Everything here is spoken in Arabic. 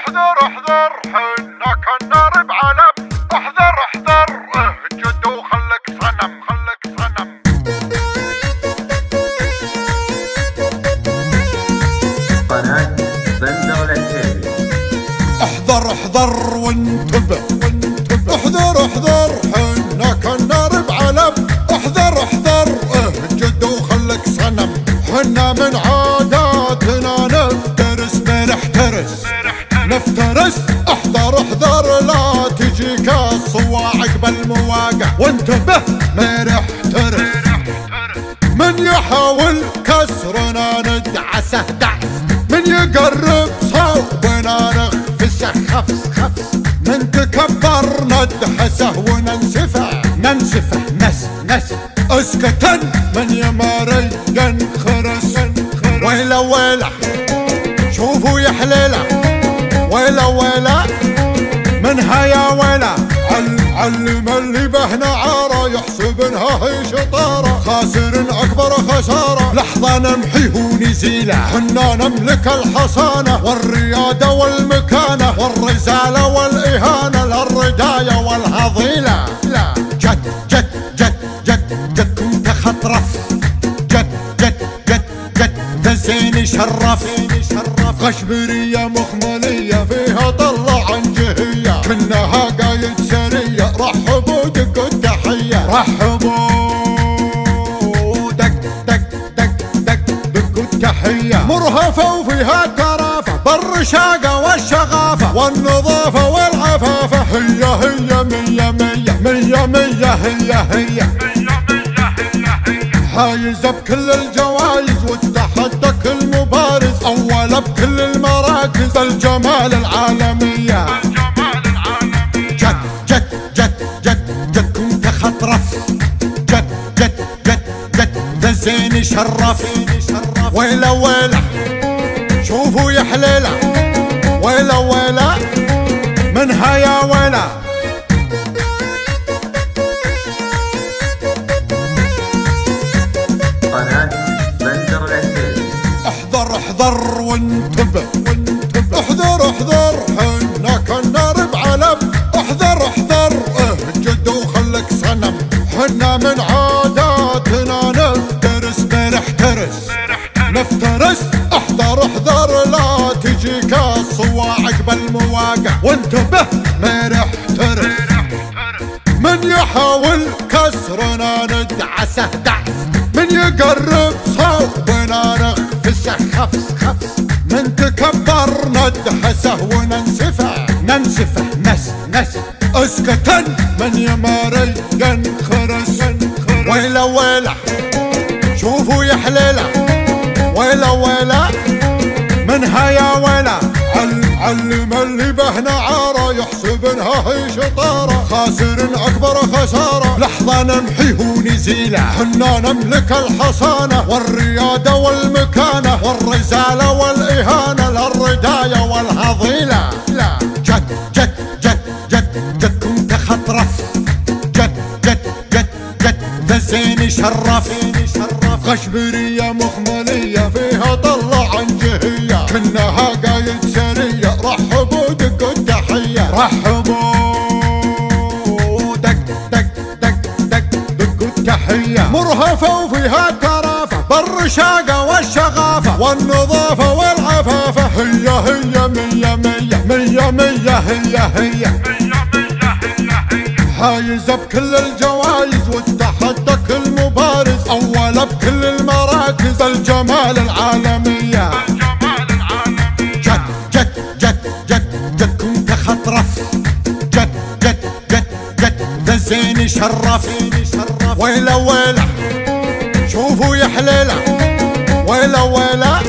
احذر احذر حنا كنا بعلم، احذر احذر اهجد وخلك صنم خلك صنم. قناة بندر العتيبي. احذر احذر وانتبه احذر احذر حنا كنا بعلم، احذر احذر اهجد وخلك صنم. حنا من عاداتنا نفترس ما نحترس نفترس. احذر احذر لا تجيك الصواعق بالمواقع، وانتبه ما نحترس. من يحاول كسرنا ندعسه دعس، من يقرب صوبنا نخفسه خفس خفس. من تكبر ندحسه وننسفه ننسفه نس اسكتن. من يماري ينخرس ويلا ويلا شوفوا يا حليله ويلا ويلا منها يا ويلا. علم اللي بهنا عاره يحسب انها هي شطاره، خاسر اكبر خساره لحظه نمحيه ونزيله. حنا نملك الحصانه والرياده والمكانه والرزاله والاهانه للردايه والهضيله. لا جد جد جد جد جدكم تخطرف، جد جد جد جد ذا زين شرف. غشبريه مخمليه فيها طلع عن جهيه، كنها قايد سريه. رحبوا دقوا التحيه، رحبوا دق دق دق دق دقوا التحيه. مرهفه وفيها الترافه بالرشاقه والشغافه والنظافه والعفافه. هي مية مية مية مية هي حايزه بكل الجوائز وتحدى كل مبارز. اولى بكل المراكز الجمال العالميه. جد جد جد جد جدكم تخطرف، جد جد جد جد ذا زين شرف. ويلا ويلا شوفوا يا حليله ويلا ويلا منها يا ويلا. قناة بندر العتيبي. احذر احذر وانتبه احذر احذر حنا كنا بعلم، احذر احذر اهجد وخلك صنم. حنا من عاداتنا نفترس ما نحترس نفترس. احذر احذر لا تجيك الصواعق بالمواقع، وانتبه ما نحترس. من يحاول كسرنا ندعسه دعس، من يقرب صوبنا نخفسه خفس خفس. من تكبر ندحسه وننسفه ننسفه نس اسكتن. من يماري ينخرس ويلا ويلا شوفوا يا حليله ويلا ويلا منها يا ويلا. علم اللي بهنا عاره يحسب انها هي شطاره، خاسر اكبر خساره لحظه نمحيه ونزيله. حنا نملك الحصانه والرياده والمكانه والرزاله والاهانه للردايه والهضيله. لا جد جد جد جد جدكم تخطرف، جد جد جد جد ذا زين شرف. غشبريه مخمليه فيها طلع عن جهيه، كنها قايد سريه. رحبوا دقوا التحيه، رحبوا دق دق دق دق دقوا التحيه. مرهفه وفيها الترافه بالرشاقه والشغافه والنظافه والعفافه. هي مية مية مية مية هي حايزه بكل الجوائز وتحدى كل مبارز. اولى بكل المراكز الجمال العالميه. جد جد جد جد جدكم تخطرف، جد جد جد جد ذا زين شرف. ويلا ويلا شوفوا يا حليله ويلا ويلا